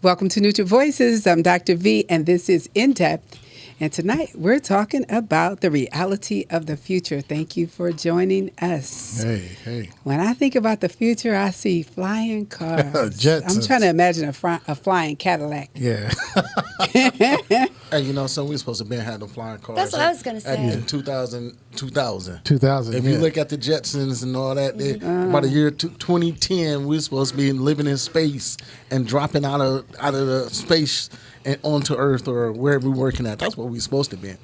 Welcome to Neutral Voices. I'm Dr. V, and this is In Depth. And tonight we're talking about the reality of the future. Thank you for joining us. Hey. When I think about the future, I see flying cars. Jetsons. I'm trying to imagine a flying Cadillac. Yeah. Hey, so we supposed to be having flying cars. That's what I was going to say. In 2000. 2000. If you look at the Jetsons and all that, by the year 2010, we're supposed to be living in space and dropping out of the space and onto Earth or wherever we're working at. That's what we're supposed to be.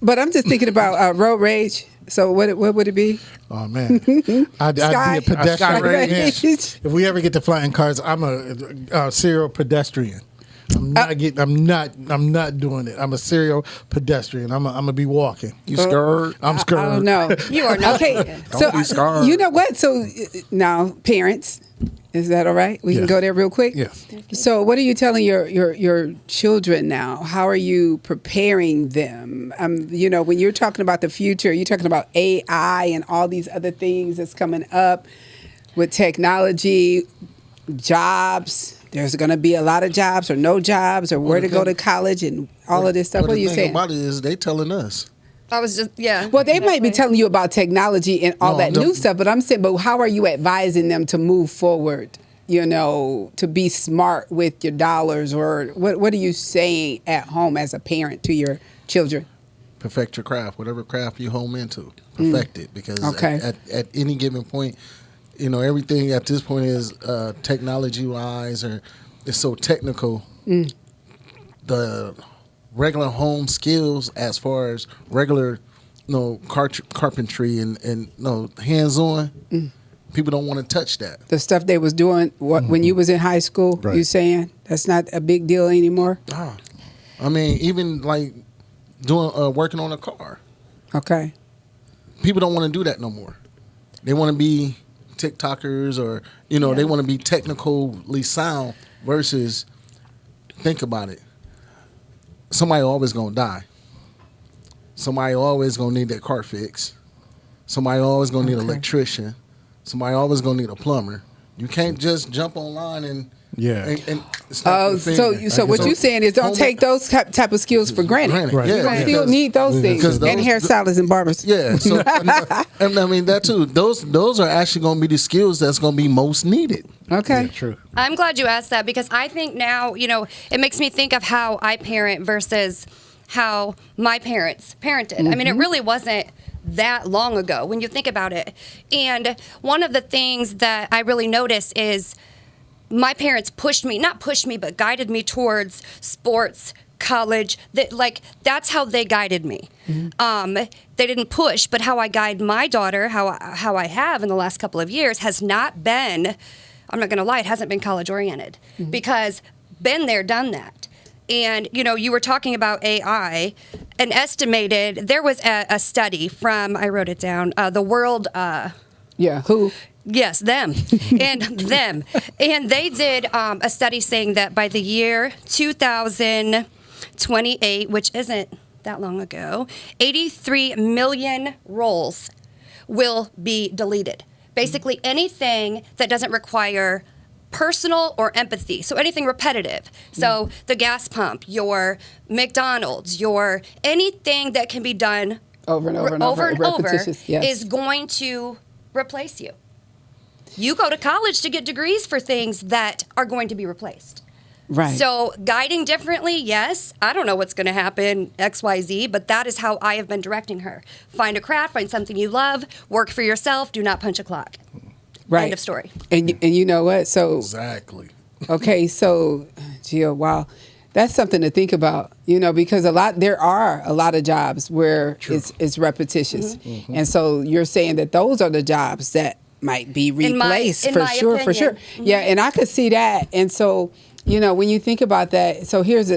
But I'm just thinking about road rage. So what would it be? Oh, man. I'd be a pedestrian. Sky rage. Yeah. If we ever get to flying cars, I'm a serial pedestrian. I'm not doing it. I'm a serial pedestrian. I'm gonna be walking. You scared? I'm scared. I don't know. You are not. Okay. Don't be scared. You know what? So now, parents, is that all right? We can Yes. go there real quick? Yes. So what are you telling your children now? How are you preparing them? When you're talking about the future, you're talking about AI and all these other things that's coming up with technology, jobs. There's going to be a lot of jobs or no jobs or where to go to college and all of this stuff. What are you saying? The thing about it is they telling us. I was just, yeah. Well, they might be telling you about technology and all that new stuff, but I'm saying, but how are you advising them to move forward, to be smart with your dollars, or what are you saying at home as a parent to your children? Perfect your craft, whatever craft you home into, perfect it. Because at any given point, everything at this point is technology-wise, or it's so technical. The regular home skills, as far as regular, carpentry and hands-on, people don't want to touch that. The stuff they was doing when you was in high school, Right. you saying that's not a big deal anymore? I mean, even like doing working on a car, Okay. people don't want to do that no more. They want to be TikTokers, or they want to be technically sound. Versus, think about it. Somebody always gonna die. Somebody always gonna need their car fixed. Somebody always gonna need an electrician. Somebody always gonna need a plumber. You can't just jump online and snap your finger. So what you're saying is don't take those type of skills for granted. Right. You still need those things. And hairstylists and barbers. Yeah. So and I mean that too. Those are actually going to be the skills that's going to be most needed. Okay. Yeah, true. I'm glad you asked that, because I think now, it makes me think of how I parent versus how my parents parented. I mean, it really wasn't that long ago when you think about it. And one of the things that I really noticed is my parents not pushed me, but guided me towards sports, college. That's how they guided me. They didn't push, but how I guide my daughter, how I have in the last couple of years, has not been, I'm not going to lie, it hasn't been college oriented, because been there, done that. And, you were talking about AI, and estimated, there was a study from, I wrote it down, the world... Who? Yes, them. And them. And they did a study saying that by the year 2028, which isn't that long ago, 83 million roles will be deleted. Basically anything that doesn't require personal or empathy. So anything repetitive. So the gas pump, your McDonald's, your anything that can be done Over and over. Repetitious, yes. is going to replace you. You go to college to get degrees for things that are going to be replaced. Right. So guiding differently, yes. I don't know what's going to happen, XYZ, but that is how I have been directing her. Find a craft, find something you love, work for yourself, do not punch a clock. Right. End of story. And you know what? So Exactly. okay, so Jill, wow. That's something to think about, because there are a lot of jobs where it's repetitious. And so you're saying that those are the jobs that might be replaced in for my sure. opinion. Yeah, and I could see that. And so, when you think about that, so here's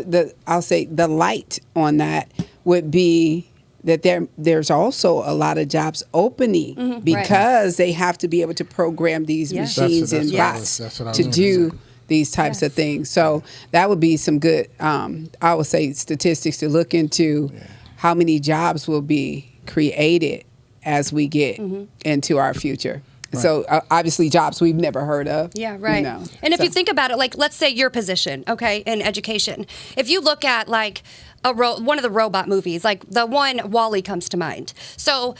I'll say the light on that would be that there's also a lot of jobs opening because they have to be able to program these machines and bots to do these types of things. So that would be some good, I would say, statistics to look into how many jobs will be created as we get into our future. So obviously jobs we've never heard of. Yeah, right. You know, and if so. you think about it, like let's say your position, okay, in education. If you look at like one of the robot movies, like the one Wall-E comes to mind. So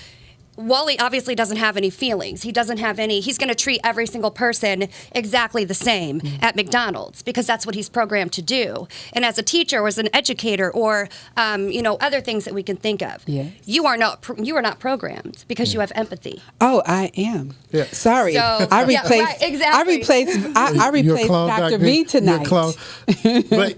Wall-E obviously doesn't have any feelings. He doesn't have any. He's going to treat every single person exactly the same at McDonald's because that's what he's programmed to do. And as a teacher, or as an educator, or other things that we can think of, Yes. you are not programmed because you have empathy. Oh, I am. Yeah. Sorry, So, I yeah, replaced. right, exactly. I You're a replaced clone, Dr. V You're a tonight. clone.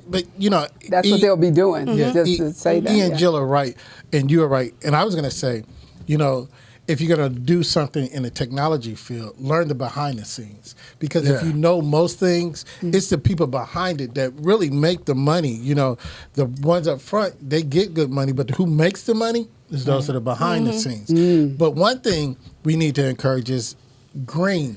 but you know, That's what they'll be doing. Just to say that. E and yeah. Jill are right, and you are right. And I was going to say, you know, if you're going to do something in the technology field, learn the behind the scenes. Because if Yeah. you know most things, it's the people behind it that really make the money. You know, the ones up front, they get good money, but who makes the money is those that are behind the scenes. But one thing we need to encourage is green.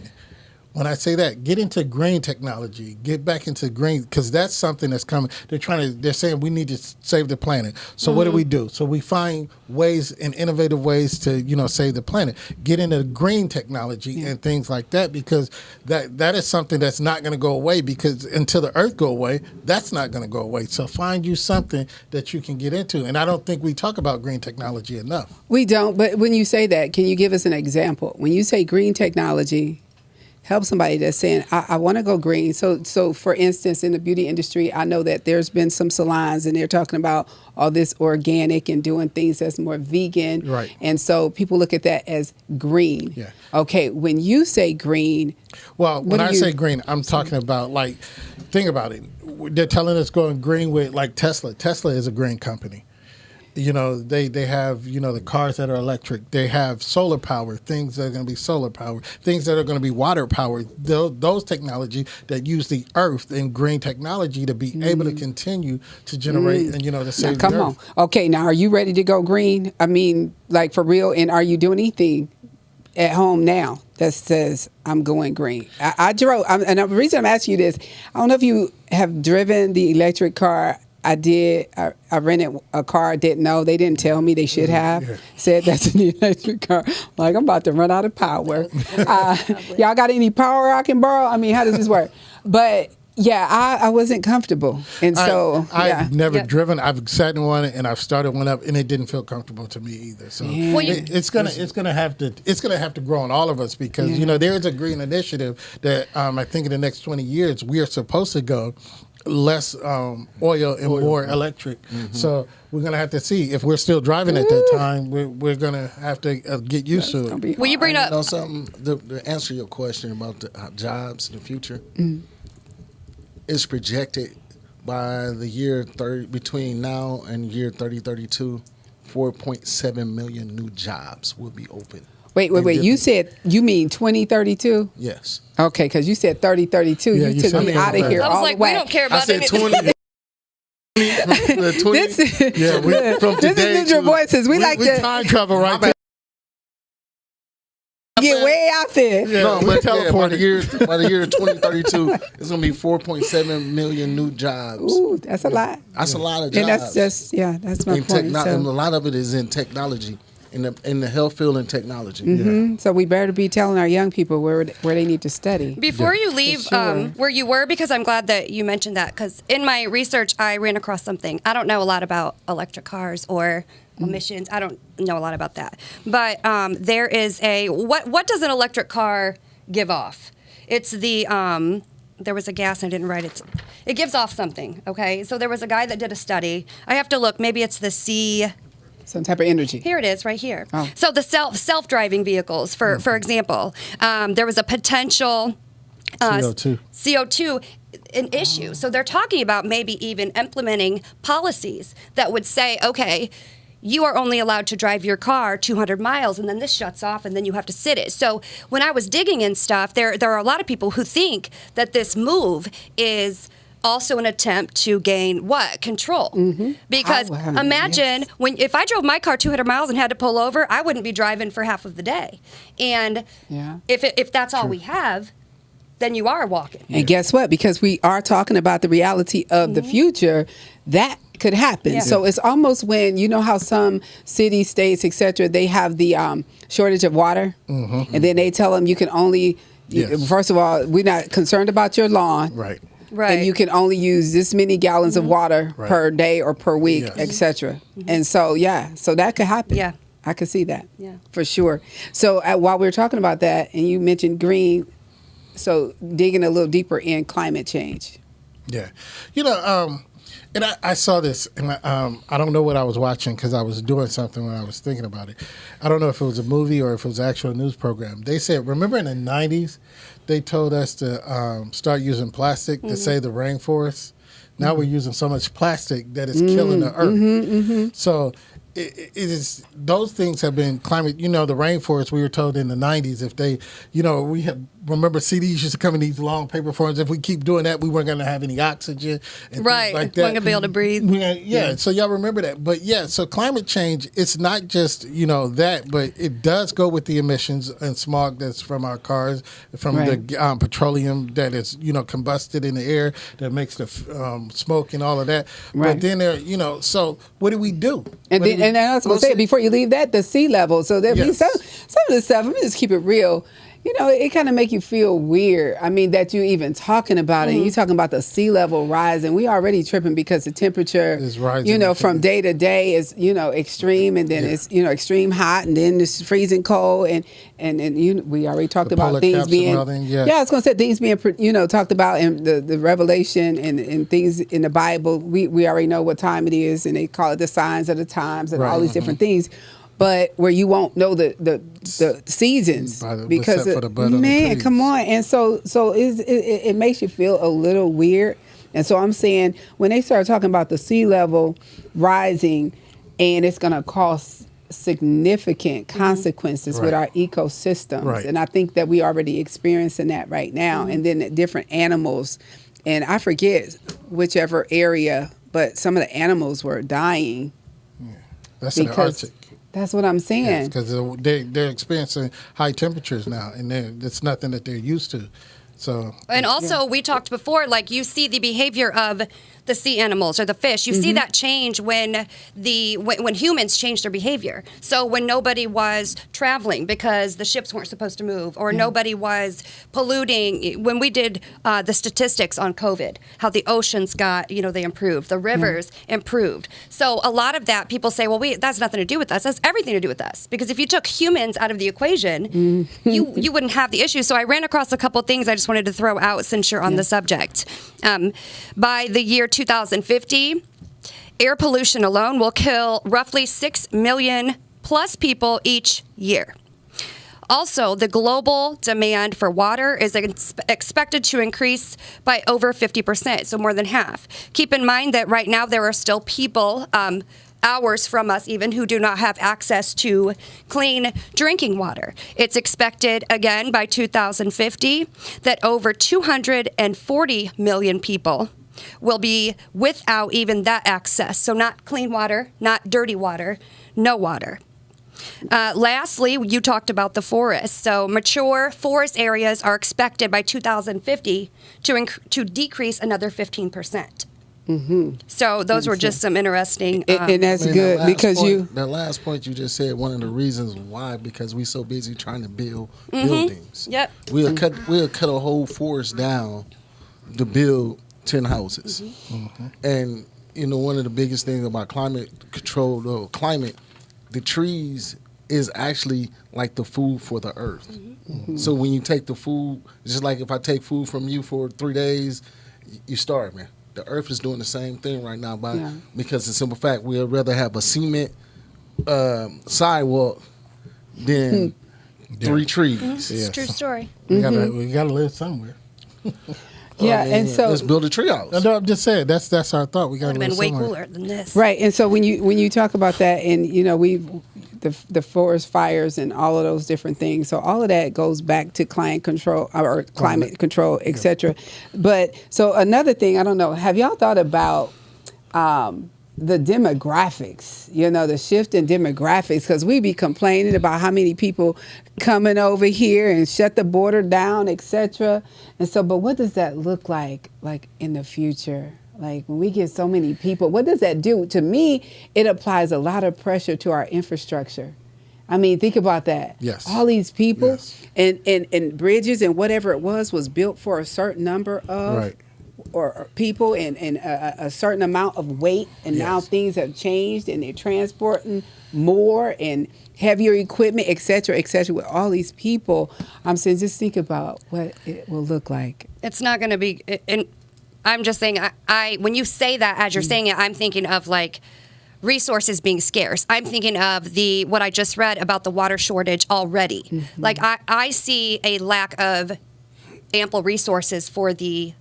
When I say that, get into green technology, get back into green, because that's something that's coming. They're saying we need to save the planet. So what do? So we find ways and innovative ways to, save the planet. Get into green technology and things like that, because that is something that's not going to go away, because until the earth go away, that's not going to go away. So find you something that you can get into. And I don't think we talk about green technology enough. We don't, but when you say that, can you give us an example? When you say green technology, help somebody that's saying, I want to go green. So for instance, in the beauty industry, I know that there's been some salons and they're talking about all this organic and doing things that's more vegan. Right. And so people look at that as green. Yeah. Okay, when you say green, Well, when do I you- say green, I'm talking about, like, think about it. They're telling us going green with, like, Tesla. Tesla is a green company. You know, they have, the cars that are electric. They have solar power, things that are going to be solar power, things that are going to be water powered. Those technology that use the earth and green technology to be able to continue to generate and, to now save come the on. earth. Okay, now are you ready to go green? I mean, like for real, and are you doing anything at home now that says I'm going green? I drove, and the reason I'm asking you this, I don't know if you have driven the electric car. I did. I rented a car. I didn't know. They didn't tell me. They should have said that's an electric car. Like, I'm about to run out of power. Y'all got any power I can borrow? I mean, how does this work? But yeah, I wasn't comfortable, and so I've never Yep. driven. I've sat in one and I've started one up, and it didn't feel comfortable to me either. So Well, it's gonna have to grow on all of us, because there is a green initiative that I think in the next 20 years we are supposed to go less oil and more electric. So we're gonna have to see if we're still driving at that time. We're gonna have to get used to it. will you bring up? You know something? To answer your question about the jobs in the future, it's projected by the year 30, between now and year 3032, 4.7 million new jobs will be open. Wait. You mean 2032? Yes. Okay, because you said 3032. Yeah, you you took said me that. out of here I was all like, the way. we don't care I about said anything. 20. The 20 This, Yeah, from this today is Neutral to- Voices. We like we to time travel right there. get way out there. Yeah, No, we but by teleported. the year 2032, it's gonna be 4.7 million new jobs. Ooh, that's a lot. That's a lot of jobs. And that's just that's my in point. and a So, lot of it is in technology, in the health field and technology. so we better be telling our young people where they need to study. Before you leave sure. where you were, because I'm glad that you mentioned that, because in my research, I ran across something. I don't know a lot about electric cars or emissions. I don't know a lot about that. But there is what does an electric car give off? It's the, there was a gas, and I didn't write it. It gives off something, okay? So there was a guy that did a study. I have to look. Maybe it's the Some type of energy. Here it is, right here. Oh. So the self-driving vehicles, for example, there was a potential CO2 an issue. So they're talking about maybe even implementing policies that would say, okay, you are only allowed to drive your car 200 miles, and then this shuts off, and then you have to sit it. So when I was digging in stuff, there are a lot of people who think that this move is also an attempt to gain what? Control. Because imagine if I drove my car 200 miles and had to pull over, I wouldn't be driving for half of the day. And if that's all we have, then you are walking. And guess what? Because we are talking about the reality of the future, that could happen. Yeah. So it's almost when, you know how some cities, states, etc., they have the shortage of water, and then they tell them you can only, Yes. first of all, we're not concerned about your lawn. Right. Right. And you can only use this many gallons of water Right. per day or per week, Yes. etc. And so, so that could happen. Yeah. I could see that. Yeah. For sure. So while we were talking about that, and you mentioned green, so digging a little deeper in climate change. Yeah. And I saw this, and I don't know what I was watching because I was doing something when I was thinking about it. I don't know if it was a movie or if it was an actual news program. They said, remember in the 90s, they told us to start using plastic to save the rainforest? Now we're using so much plastic that it's killing the earth. So it is, those things have been climate, the rainforest, we were told in the 90s, if they, we have, remember CDs used to come in these long paper forms. If we keep doing that, we weren't going to have any oxygen and Right. things like We that. weren't gonna be able to breathe. So y'all remember that. But so climate change, it's not just, that, but it does go with the emissions and smog that's from our cars, from Right. the petroleum that is, combusted in the air that makes the smoke and all of that. Right. But then there, so what do we do? And What then, do we- and I was going to say, before you leave that, the sea level. So there be Yes. some of the stuff, let me just keep it real. It kind of make you feel weird. I mean, that you even talking about it. You talking about the sea level rising. We already tripping because the temperature Is rising. from day to day is, extreme, and then it's, extreme hot, and then it's freezing cold, and we already talked The about polar things caps being, melting, yeah. I was going to say things being, talked about in the Revelation and things in the Bible. We already know what time it is, and they call it the signs of the times and all Right. these different things. But where you won't know the seasons because except for the bud on the man, trees. come on, and so it makes you feel a little weird. And so I'm saying when they start talking about the sea level rising, and it's going to cause significant consequences with our ecosystems, Right. and I think that we already experiencing that right now. And then the different animals, and I forget whichever area, but some of the animals were dying That's in the because Arctic. that's what I'm saying. Because they're experiencing high temperatures now, and it's nothing that they're used to. So And also, we talked before, like you see the behavior of the sea animals or the fish. You see that change when when humans change their behavior. So when nobody was traveling because the ships weren't supposed to move, or nobody was polluting. When we did the statistics on COVID, how the oceans got, they improved, the rivers improved. So a lot of that, people say, well, that's nothing to do with us. That's everything to do with us. Because if you took humans out of the equation, you wouldn't have the issue. So I ran across a couple things I just wanted to throw out since you're on the subject. By the year 2050, air pollution alone will kill roughly 6 million plus people each year. Also, the global demand for water is expected to increase by over 50%, so more than half. Keep in mind that right now there are still people, hours from us even, who do not have access to clean drinking water. It's expected, again, by 2050, that over 240 million people will be without even that access. So not clean water, not dirty water, no water. Lastly, you talked about the forest. So mature forest areas are expected by 2050 to decrease another 15%. So those were just some interesting. And that's Man, good that because point, that last point you just said, one of the reasons why, because we so busy trying to build buildings. Yep. We'll cut a whole forest down to build 10 houses. And one of the biggest things about climate control or climate, the trees is actually like the food for the earth. So when you take the food, just like if I take food from you for 3 days, you starve, man. The earth is doing the same thing right now because the simple fact we'd rather have a cement sidewalk than 3 trees. It's a true story. we gotta live somewhere. and so let's build a tree house. No, I'm just saying that's our thought. We gotta Would have live been way somewhere. cooler than this. right, and so when you talk about that, and the forest fires and all of those different things, so all of that goes back to climate control or climate control, etc. But so another thing, I don't know, have y'all thought about the demographics, the shift in demographics, because we be complaining about how many people coming over here and shut the border down, etc. And so, but what does that look like in the future? Like when we get so many people, what does that do? To me, it applies a lot of pressure to our infrastructure. I mean, think about that. Yes. All these people Yes. and bridges and whatever it was built for a certain number of Right. or people and a certain amount of weight. And now Yes. things have changed and they're transporting more and heavier equipment, et cetera, with all these people. I'm saying just think about what it will look like. It's not going to be. And I'm just saying, I when you say that as you're saying it, I'm thinking of like resources being scarce. I'm thinking of what I just read about the water shortage already. Like I see a lack of ample resources for the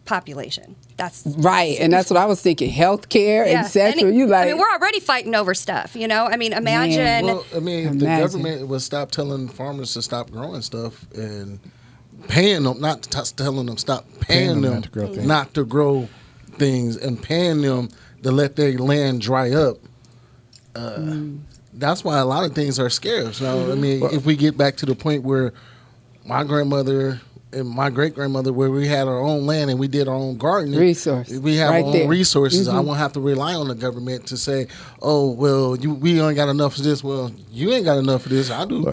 population. That's Right, and that's what I was thinking. Healthcare, yeah. etc. And You like? I mean, we're already fighting over stuff. You know, I mean, imagine. Well, I mean, the Imagine. government would stop telling farmers to stop growing stuff and paying them, not telling them stop paying them not to grow things. not to grow things and paying them to let their land dry up. That's why a lot of things are scarce. Now, I mean, if we get back to the point where my grandmother and my great grandmother, where we had our own land and we did our own gardening, Resource. we have Right our own there. resources. I won't have to rely on the government to say, "Oh, well, we ain't got enough of this." Well, you ain't got enough of this. I do.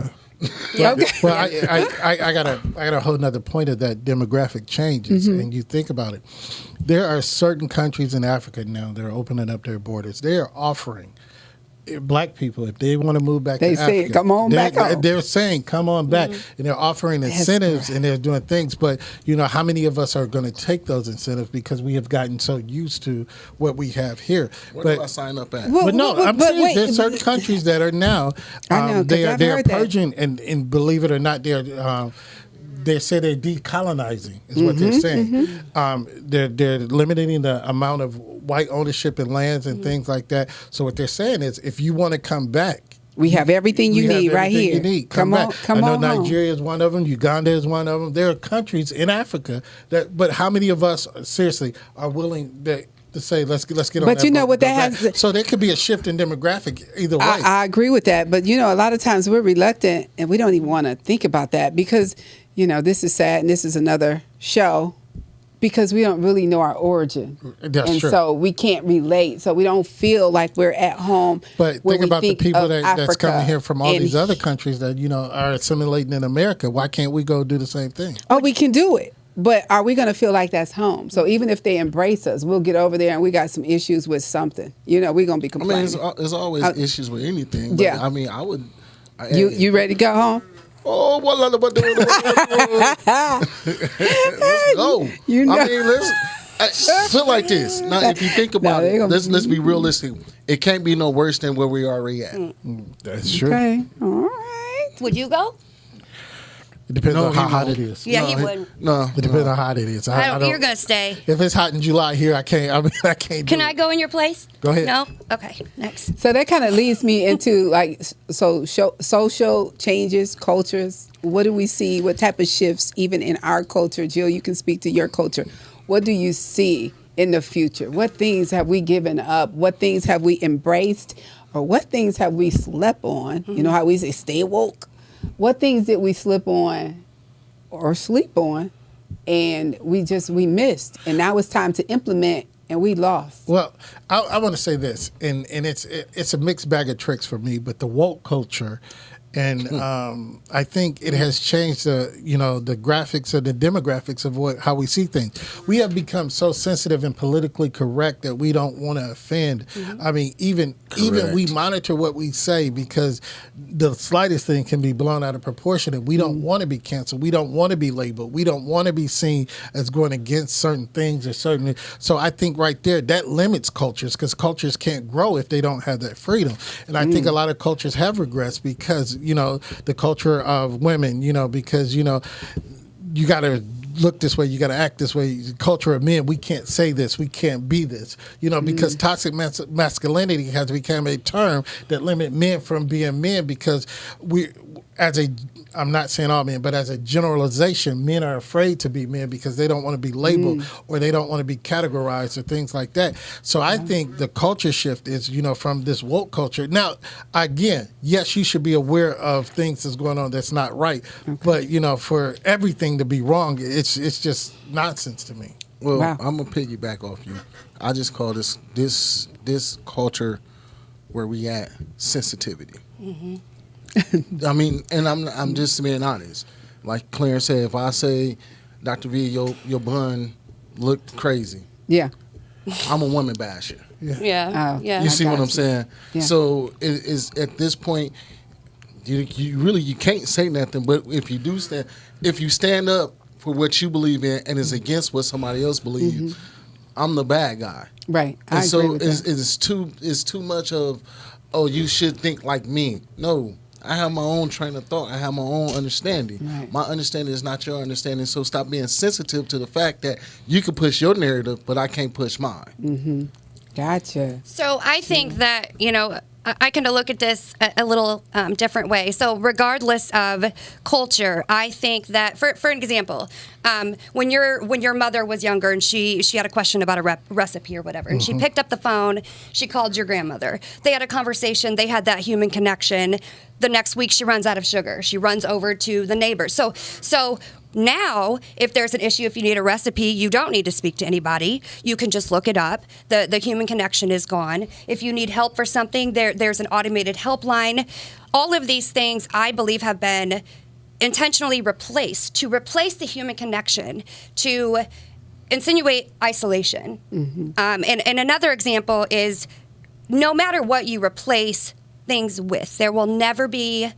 Yeah. Well, I got a whole nother point of that demographic changes, and you think about it. There are certain countries in Africa now that are opening up their borders. They are offering black people, if they want to move back They to say, Africa, "Come on back home." They're saying, "Come on back," Mm-hmm. and they're offering incentives and they're doing things. But you know, how many of us are going to take those incentives because we have gotten so used to what we have here? Where do I sign up at? Well, But no, I'm but serious. wait. There's certain countries that are now I know, 'cause they're I've heard that. purging and believe it or not, they say they're decolonizing is what they're saying. They're limiting the amount of white ownership in lands and things like that. So what they're saying is, if you want to come back, We have everything you we have need right everything here. You need. Come back. on, come I know on home. Nigeria is one of them. Uganda is one of them. There are countries in Africa that, but how many of us seriously are willing to say let's get on? But that you know boat, what go that back? has- So there could be a shift in demographic either way. I agree with that, but you know, a lot of times we're reluctant and we don't even want to think about that because, you know, this is sad and this is another show because we don't really know our origin. That's and true. so we can't relate. So we don't feel like we're at home. But when think we about the think people of that's Africa coming here from all and- these other countries that are assimilating in America. Why can't we go do the same thing? Oh, we can do it. But are we going to feel like that's home? So even if they embrace us, we'll get over there and we got some issues with something. You know, we're going to be I mean, complaining. there's always issues with anything. But Yeah. I mean, I would. You ready to go home? Oh, what? Let's go. You know. I mean, let's put it like this. Now, if you think about they it, gonna- let's be realistic. It can't be no worse than where we already at. That's true. Okay. All right. Would you go? It depends No, on how he hot won't. it is. Yeah, No, he wouldn't. No, It depends on how hot it is. I don't, You're gonna stay. if it's hot in July here, I can't. I mean, I can't. Can do I it. go in your place? Go ahead. No. Okay. Next. So that kind of leads me into like social changes, cultures. What do we see? What type of shifts, even in our culture? Jill, you can speak to your culture. What do you see in the future? What things have we given up? What things have we embraced? Or what things have we slept on? You know how we say stay woke? What things did we slip on or sleep on and we missed? And now it's time to implement and we lost. Well, I want to say this, and it's a mixed bag of tricks for me. But the woke culture, and I think it has changed the graphics or the demographics of how we see things. We have become so sensitive and politically correct that we don't want to offend. I mean, even we monitor what we say because the slightest thing can be blown out of proportion, and we don't want to be canceled. We don't want to be labeled. We don't want to be seen as going against certain things or certain. So I think right there that limits cultures because cultures can't grow if they don't have that freedom. And I think a lot of cultures have regressed because the culture of women, because you got to look this way, you got to act this way. The culture of men, we can't say this, we can't be this, because toxic masculinity has become a term that limit men from being men because I'm not saying all men, but as a generalization, men are afraid to be men because they don't want to be labeled or they don't want to be categorized or things like that. So I think the culture shift is, from this woke culture. Now, again, yes, you should be aware of things that's going on that's not right. But, for everything to be wrong, it's just nonsense to me. Well, Wow. I'm gonna piggyback off you. I just call this culture where we at sensitivity. I mean, and I'm just being honest. Like Clarence said, if I say, Dr. V, your bun looked crazy, Yeah. I'm a woman basher. Yeah. Oh. Yeah. You see got what I'm you. saying? Yeah. So it is at this point, you really can't say nothing. But if you stand up for what you believe in and is against what somebody else believes, I'm the bad guy. Right. And I so agree with that. it's too much of, oh, you should think like me. No, I have my own train of thought. I have my own understanding. Right. My understanding is not your understanding. So stop being sensitive to the fact that you can push your narrative, but I can't push mine. Gotcha. So I think that, I kind of look at this a little different way. So regardless of culture, I think that, for an example, when your mother was younger and she had a question about a recipe or whatever, and she picked up the phone, she called your grandmother. They had a conversation. They had that human connection. The next week, she runs out of sugar. She runs over to the neighbor. So now, if there's an issue, if you need a recipe, you don't need to speak to anybody. You can just look it up. The human connection is gone. If you need help for something, there's an automated helpline. All of these things, I believe, have been intentionally replaced to replace the human connection, to insinuate isolation. And another example is, no matter what you replace things with, there will never be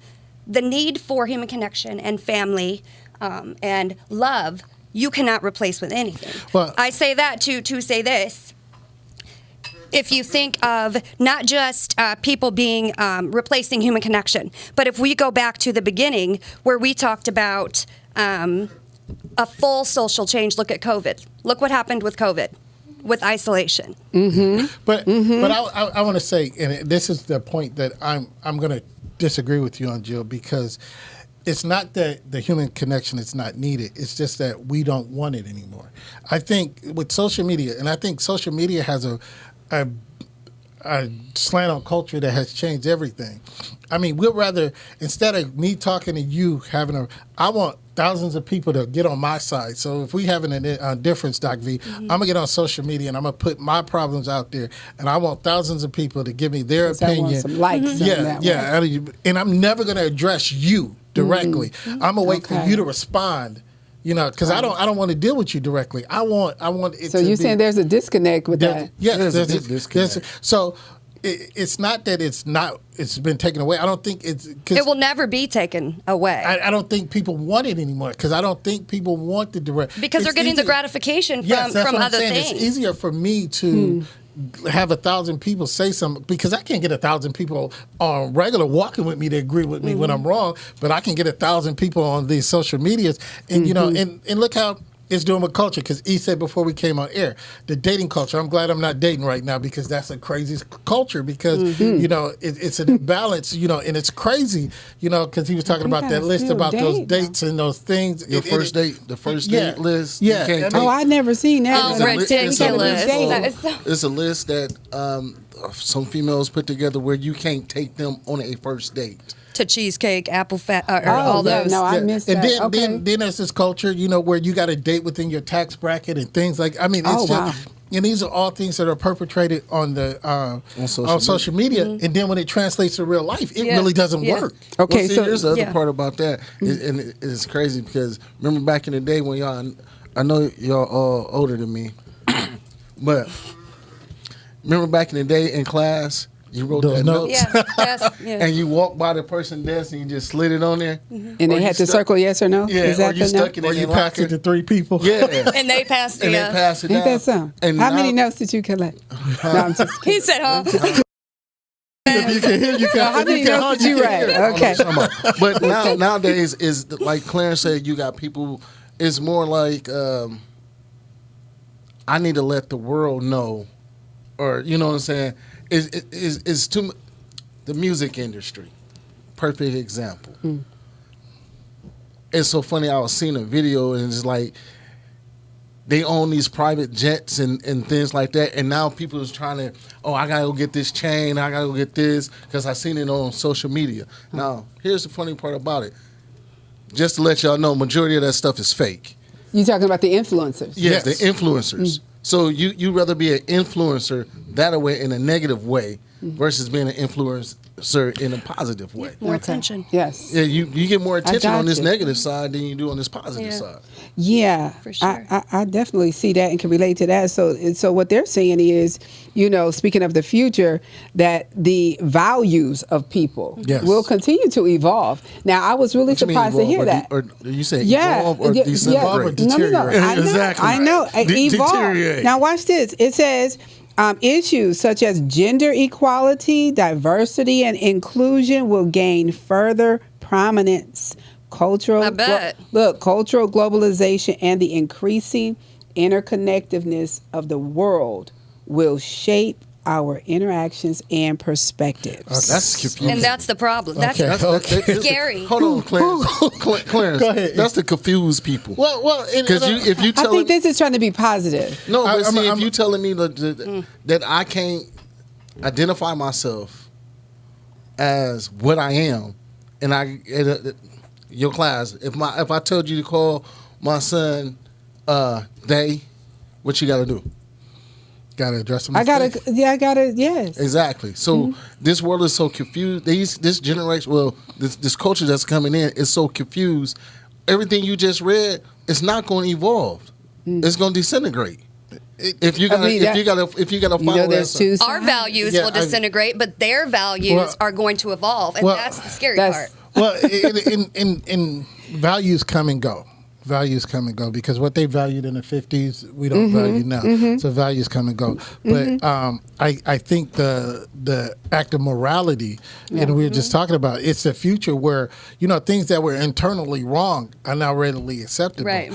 the need for human connection and family and love. You cannot replace with anything. Well- I say that to say this. If you think of not just people being replacing human connection, but if we go back to the beginning where we talked about a full social change, look at COVID. Look what happened with COVID, with isolation. But I want to say, and this is the point that I'm going to disagree with you on, Jill, because it's not that the human connection is not needed. It's just that we don't want it anymore. I think with social media, and I think social media has a slant on culture that has changed everything. I mean, we'd rather, instead of me talking to you, I want thousands of people to get on my side. So if we having a difference, Doc V, I'm going to get on social media and I'm going to put my problems out there. And I want thousands of people to give me their 'Cause I want opinion. some likes on that one. And I'm never going to address you directly. I'm going to wait for Okay. you to respond. Because I don't want to deal with you directly. I want it. So to you're be, saying there's a disconnect with that? Yes, There's a there's disconnect. so it's not that it's been taken away. I don't think it's. 'Cause It will never be taken away. I don't think people want it anymore because I don't think people want the direct. Because they're it's getting the easy- gratification Yes, that's from what I'm other saying. things. It's easier for me to have 1,000 people say something because I can't get 1,000 people on regular walking with me to agree with me when I'm wrong, but I can get 1,000 people on these social medias, and and look how it's doing with culture. Because he said before we came on air, the dating culture. I'm glad I'm not dating right now because that's a crazy culture. Because it's an imbalance. And it's crazy. Because he was talking about that gotta list still about those date, dates and those things. The first Yeah. date list. Yeah. You can't Oh, Oh, I never seen that. Oh, It's a li- ridiculous. it's a list. That is so- It's a list that some females put together where you can't take them on a first date. to cheesecake, apple fat, or Oh, all yeah, those. no, I missed and that. then there's this culture, where you got to date within your tax bracket and things like. I mean, it's Oh, just, wow. and these are all things that are perpetrated on the on social social media, and then when it translates to real life, it Yeah. really doesn't Yeah. work. Okay, Well, see, so here's the other Yeah. part about that, and it's crazy because remember back in the day when I know y'all all older than me, but remember back in the day in class, you wrote Those that notes. note, Yeah, yes, yeah. and you walked by the person's desk and you just slid it on there, and Or they you had to stuck- circle yes or no. Yeah, Is or that you the no? stuck it Or in you your pass locker. it to 3 people. Yeah, And they passed. and Yeah. then pass it Ain't down. that some? And How many now- notes did you collect? No, I'm just He said, "Huh?" If you can hear, you can. How if many you can notes hunt, did you can write? hear. Okay. But nowadays is like Clarence said, you got people. It's more like I need to let the world know, or you know what I'm saying. Is too the music industry, perfect example. It's so funny. I was seeing a video and it's like they own these private jets and things like that, and now people is trying to, I gotta go get this chain, I gotta go get this because I seen it on social media. Now, here's the funny part about it. Just to let y'all know, majority of that stuff is fake. You talking about the influencers? Yes, Yes. the influencers. So you rather be an influencer that way in a negative way versus being an influencer in a positive way. More attention. Yes. Yeah, you get more attention got on this you. negative side than you do on this positive Yeah. side. Yeah, For sure. I definitely see that and can relate to that. So what they're saying is, speaking of the future, that the values of people Yes. will continue to evolve. Now, I was really What you mean surprised to evolve hear that. Or you say Yeah, evolve or yeah, disintegrate? Evolve or No, no, no. deteriorate. I know. Exactly. I know. Evolve. Deteriorate. Now, watch this. It says issues such as gender equality, diversity, and inclusion will gain further prominence. Cultural, I bet. cultural globalization and the increasing interconnectedness of the world will shape our interactions and perspectives. That's confusing. And that's the problem. That's Okay. That's scary. Hold on, Clarence. Clarence. Go ahead. That's the confused people. Well, Because if you I tell think this is trying to be positive. no, but see, I'm- if you telling me that I can't identify myself as what I am, and your class, if I told you to call my son they, what you got to do? gotta address them. I gotta, yes. Exactly. So this world is so confused. This generation, this culture that's coming in is so confused. Everything you just read, it's not going to evolve. It's going to disintegrate. If you gotta, mean, if you gotta follow there's that. two Our sides. values Yeah, will disintegrate, but their values Well- are going to evolve, and well, that's the scary that's- part. Well, in values come and go. Values come and go because what they valued in the 50s, we don't value now. So values come and go. But I think the act of morality, and we were just talking about, it's the future where, things that were internally wrong are now readily acceptable. Right.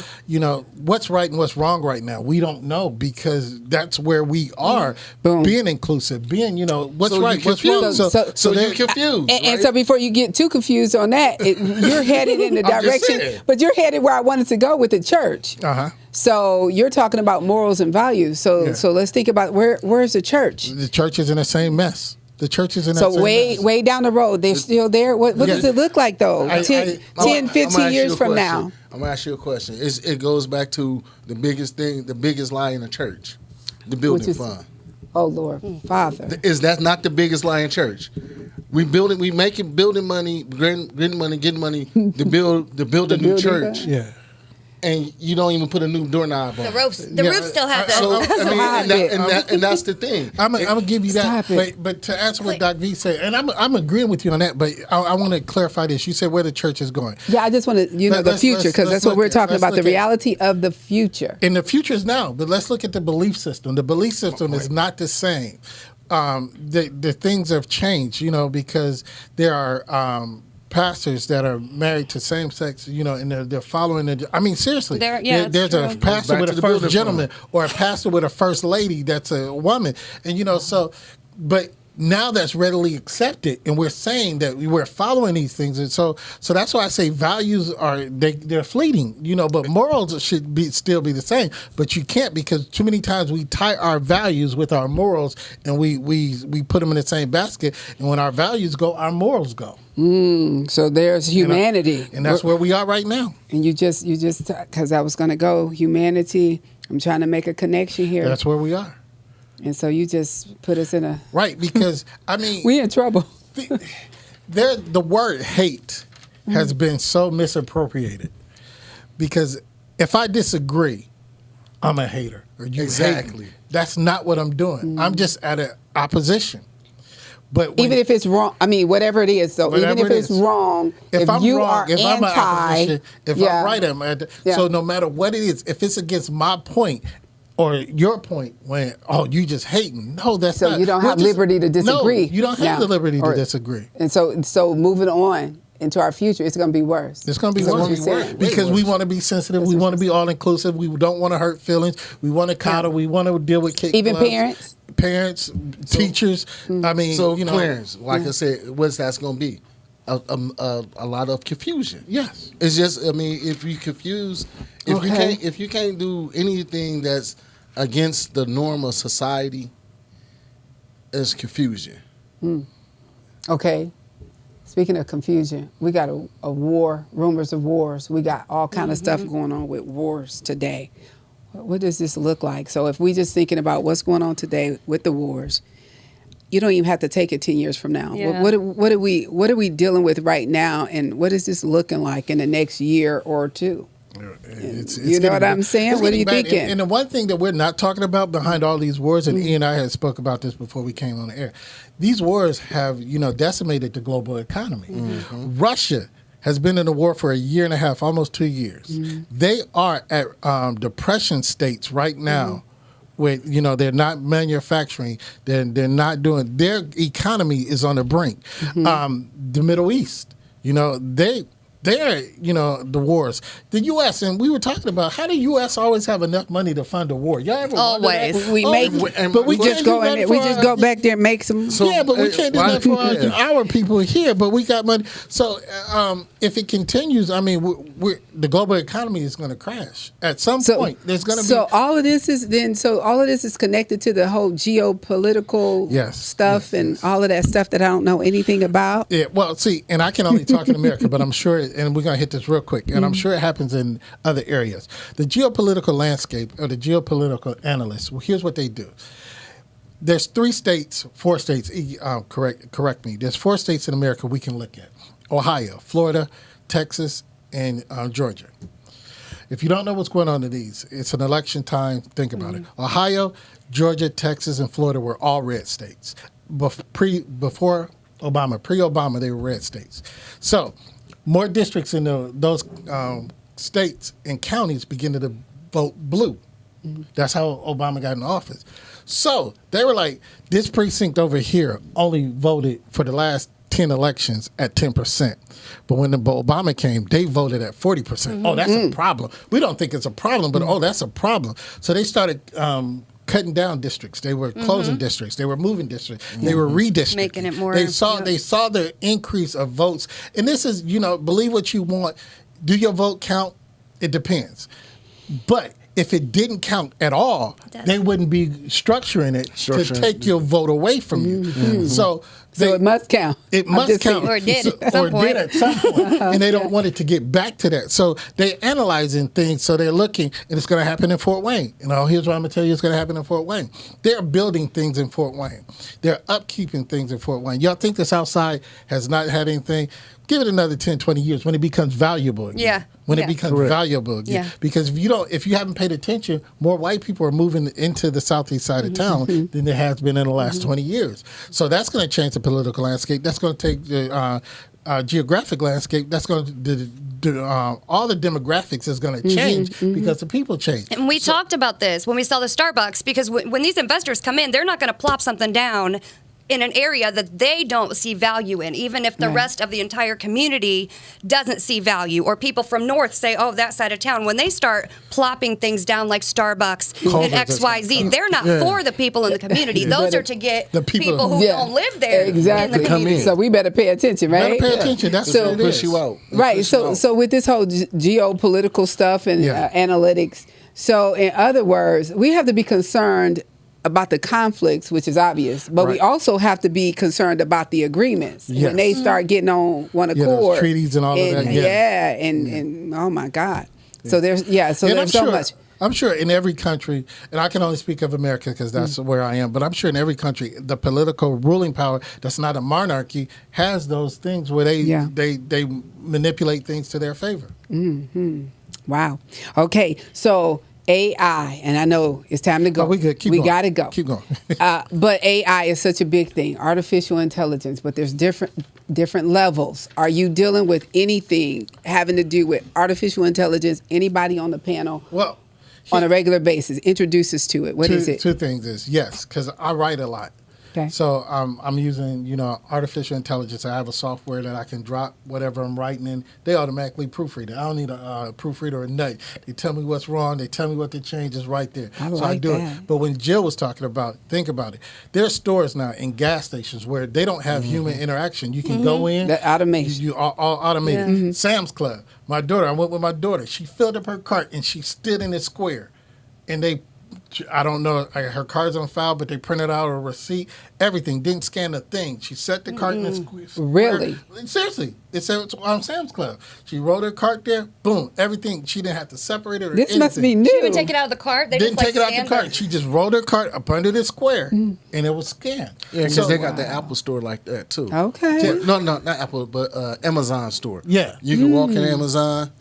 What's right and what's wrong right now, we don't know because that's where we are. Boom. Being inclusive, being, what's So right, you're what's wrong. confused. So there- you're confused. And right? so before you get too confused on that, you're headed in the I'm just direction, saying. but you're headed where I wanted to go with the church. Uh-huh. So you're talking about morals and values. So Yeah. so let's think about where's the church? The church is in the same mess. The church is in that So same mess. way down the road, they're still there. What does Yeah. it look like though? I- 10, I- 10 I'm 15 gonna ask you years a from question. now. I'm gonna ask you a question. It goes back to the biggest thing, the biggest lie in the church, the building is- fund. Oh Lord, Father. Is that not the biggest lie in church? We making building money, getting money to build a new building church, fund? Yeah. and you don't even put a new doorknob on. The Yeah, roof still has So that. I mean, Stop and that's the thing. I'm gonna give you that, Stop it. but to answer what Doc V said, and I'm agreeing with you on that, but I want to clarify this. You said where the church is going. Yeah, I just want to, the Let's- future, let's- because let's that's what look we're at- talking let's about, the look at- reality of the future. And the future is now, but let's look at the belief system. The belief system is not the same. The things have changed, because there are pastors that are married to same sex, and they're following the. I mean, seriously, It's there's a true. pastor Back with to a the first building gentleman fund. or a pastor with a first lady that's a woman, and but. Now that's readily accepted, and we're saying that we're following these things, and so that's why I say values they're fleeting, but morals should still be the same. But you can't, because too many times we tie our values with our morals, and we put them in the same basket. And when our values go, our morals go, So there's humanity. and that's where we are right now. And you just, because I was going to go humanity, I'm trying to make a connection here. That's where we are, And so you just put us in a, right? Because I mean, we in trouble. the word hate has been so misappropriated, because if I disagree, I'm a hater. Or you Exactly. hate me. That's not what I'm doing. I'm just at an opposition. But when, Even if it's wrong, I mean, whatever it is. So even Whatever if it it's is. wrong, if I'm you wrong, are if I'm an anti, opposition, if yeah. I'm right, I'm at. Yeah. So no matter what it is, if it's against my point or your point, when you just hating, no, that's So not. you don't We're have liberty to disagree. No, you don't have now. the liberty to Or- disagree. And so moving on into our future, it's going to be worse. It's going to be That's what worse you're saying. because we want to be sensitive. We what want to be all inclusive. We don't want to hurt feelings. We want to coddle. We want to deal with kick Even gloves. parents? Teachers. I mean, So Clarence, like I said, what's that's going to be? A lot of confusion. Yes. It's just, I mean, if you confuse, Okay. if you can't do anything that's against the norm of society, it's confusion. Okay. Speaking of confusion, we got a war, rumors of wars. We got all kind of stuff going on with wars today. What does this look like? So if we just thinking about what's going on today with the wars, you don't even have to take it 10 years from now. Yeah. What are we dealing with right now, and what is this looking like in the next year or two? It's You know what I'm saying? it's What are you getting bad. thinking? And the one thing that we're not talking about behind all these wars, and Ian and I had spoke about this before we came on the air, these wars have, decimated the global economy. Russia has been in a war for a year and a half, almost 2 years. They are at depression states right now. With they're not manufacturing, they're not doing. Their economy is on the brink. The Middle East, they're the wars. The U.S. and we were talking about how the U.S. always have enough money to fund a war. Y'all ever wonder that? Always. We make, but we just can't go do in that there. We for just our- go back there and make some. yeah, but we can't do that for Yeah. our people here. But we got money. So if it continues, I mean, the global economy is going to crash at some point. There's going to be. So all of this is connected to the whole geopolitical stuff and all of that stuff that I don't know anything about. Yeah, well, see, and I can only talk in America, but I'm sure, and we're going to hit this real quick, and I'm sure it happens in other areas. The geopolitical landscape, or the geopolitical analysts, well, here's what they do. There's 4 states, correct me. There's 4 states in America we can look at. Ohio, Florida, Texas, and Georgia. If you don't know what's going on in these, it's an election time. Think about it. Ohio, Georgia, Texas, and Florida were all red states. Before Obama, pre-Obama, they were red states. So more districts in those states and counties began to vote blue. That's how Obama got in office. So they were like, this precinct over here only voted for the last 10 elections at 10%. But when Obama came, they voted at 40%. Oh, that's a problem. We don't think it's a problem, but that's a problem. So they started cutting down districts. They were closing districts. They were moving districts. They were redistricting. Making it more- They saw the increase of votes. And this is, believe what you want. Do your vote count? It depends. But if it didn't count at all, they wouldn't be structuring it to take your vote away from you. So it must count. It I'm must just count. saying. Or it did at some Or it point. did at some point. And they don't want it to get back to that. So they're analyzing things. So they're looking, and it's going to happen in Fort Wayne. Here's what I'm going to tell you it's going to happen in Fort Wayne. They're building things in Fort Wayne. They're upkeeping things in Fort Wayne. Y'all think the South Side has not had anything? Give it another 10, 20 years when it becomes valuable again. Yeah. When Yeah. it becomes valuable again. Yeah. Because if you haven't paid attention, more white people are moving into the southeast side of town than there has been in the last 20 years. So that's going to change the political landscape. That's going to take the geographic landscape. That's going to all the demographics is going to change because the people change. And we talked about this when we saw the Starbucks, because when these investors come in, they're not going to plop something down in an area that they don't see value in, even if the rest of the entire community doesn't see value, or people from north say, oh, that side of town. When they start plopping things down like Starbucks and XYZ, they're not for the people in the community. Those are to get the people who don't live there Exactly. in the community. So we better pay attention, right? Better pay attention. That's So- what it Push is. you out. Right. So with this whole geopolitical stuff and analytics, so in other words, we have to be concerned about the conflicts, which is obvious, but we also have to be concerned about the agreements when they start getting on one those accord, treaties and all of that, and oh my God, so there's And there's so much. I'm sure in every country, and I can only speak of America because that's where I am, but I'm sure in every country, the political ruling power that's not a monarchy has those things where they manipulate things to their favor. Wow. Okay, so AI, and I know it's time to go. Oh, we good. Keep we going. got to go. Keep going. But AI is such a big thing, artificial intelligence, but there's different levels. Are you dealing with anything having to do with artificial intelligence? Anybody on the panel? Well, on a regular basis, introduce us to it. What is it? Two things is yes, because I write a lot. Okay. So I'm using artificial intelligence. I have a software that I can drop whatever I'm writing in. They automatically proofread it. I don't need a proofreader or nothing. They tell me what's wrong. They tell me what to change. It's right there. So I do that. it. But when Jill was talking about, think about it. There's stores now in gas stations where they don't have human interaction. You can go in. The automation. You all automated. Sam's Club. My daughter. I went with my daughter. She filled up her cart and she stood in the square, and they I don't know, her card's on file, but they printed out a receipt, everything, didn't scan a thing. She set the cart in the square. Really? Seriously. It said it's on Sam's Club. She rolled her cart there, boom, everything. She didn't have to separate it or This must be anything. new. She would take it out of the cart. They Didn't just, take it out the scanned cart. She just rolled her cart up under the square, and it was scanned. Yeah, because So- they got the Apple store like that too. Okay. Yeah, no, not Apple, but Amazon store. Yeah. You can walk in Amazon.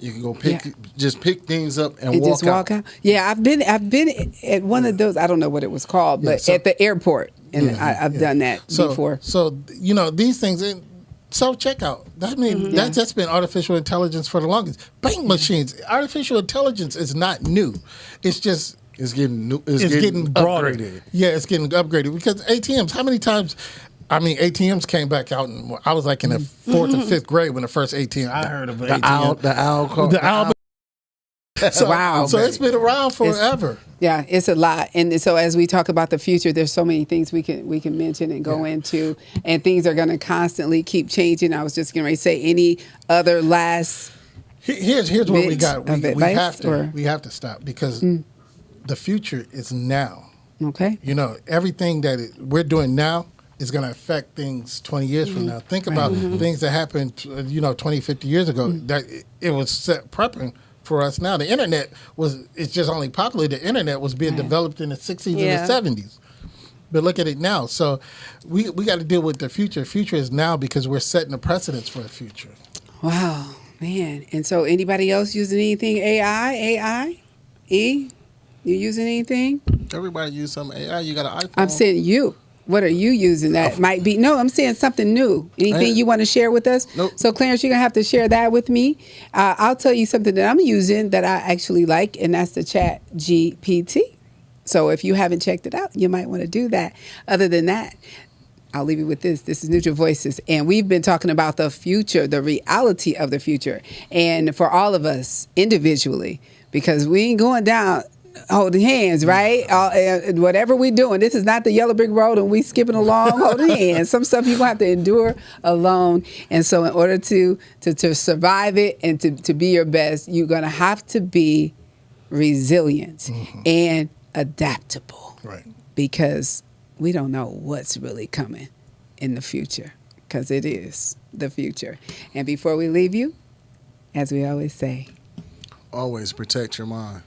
You can go pick, Yeah. just pick things up and And walk just walk out. Yeah, I've been at one of those. I don't know what it was called, but so- at the airport, and Yeah, I've yeah. done that before. So these things. Self checkout. That means that's been artificial intelligence for the longest. Bank machines. Artificial intelligence is not new. It's just It's getting new. it's getting broader. upgraded. Yeah, it's getting upgraded because ATMs. How many times? I mean, ATMs came back out, and I was like in the fourth or fifth grade when the first ATM. I heard of an The owl, ATM. the owl, call, The owl. So, Wow. So it's been around forever. Yeah, it's a lot. And so as we talk about the future, there's so many things we can mention and go into, and things are going to constantly keep changing. I was just going to say any other last. Here's what we bit got. of We advice, have or- to we have to stop because the future is now. Okay. Everything that we're doing now is going to affect things 20 years from now. Think about things that happened, 20, 50 years ago. That it was set prepping for us now. The internet it's just only popular. The internet was being developed in the 60s Yeah. and the 70s. But look at it now. So we got to deal with the future. Future is now because we're setting a precedence for the future. Wow, man. And so anybody else using anything AI? E? You using anything? Everybody use some AI. You got an iPhone. I'm saying you. What are you using that might be? No, I'm saying something new. Anything you want to share with us? Nope. So, Clarence, you're going to have to share that with me. I'll tell you something that I'm using that I actually like, and that's the Chat GPT. So, if you haven't checked it out, you might want to do that. Other than that, I'll leave you with this. This is Neutral Voices, and we've been talking about the future, the reality of the future, and for all of us individually, because we ain't going down holding hands, right? Whatever we doing, this is not the yellow brick road, and we skipping along holding hands. Some stuff you're gonna have to endure alone, and so in order to survive it and to be your best, you're gonna have to be resilient and adaptable, Right. because we don't know what's really coming in the future, because it is the future. And before we leave you, as we always say, Always protect your mind.